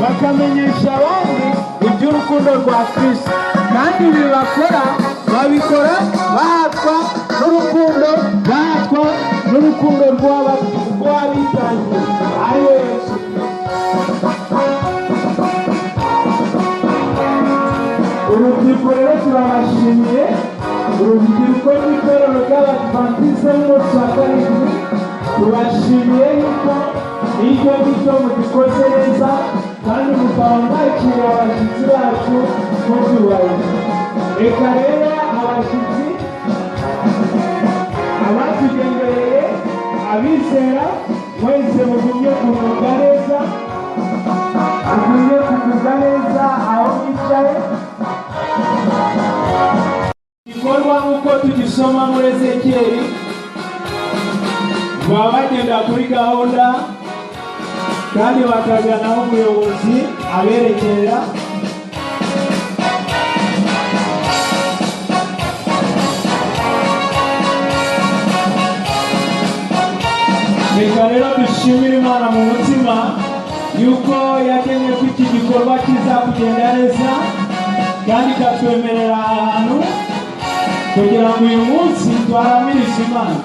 bakamenyesha abandi iby'urukundo rwa Kristo kandi babikora bahatwa n'urukundo bahatwa n'urukundo rw'abitangiye ari we Yesu. Urubyiruko rero turabashimiye, urubyiruko rw'itorero ry'Abadiventiste b'umunsi wa karindwi tubashimiye yuko ibyo ngibyo mugikoze neza kandi mukaba mwakiriye abashyitsi bacu mubyubahiriza. Reka rero abashyitsi, abatugendereye, abizera mwese mugumye kugubwa neza, mugumye kugubwa neza aho mwicaye. Igikorwa nk'uko tugisoma muri Ezekiyeli, baba bagenda kuri gahunda kandi bakajyanaho umuyobozi aberekera. Reka rero dushimire Imana mu mutima yuko yagennye ko iki gikorwa kizakugenda neza kandi ikatwemerera ahantu kugira ngo uyu munsi twaramirize Imana.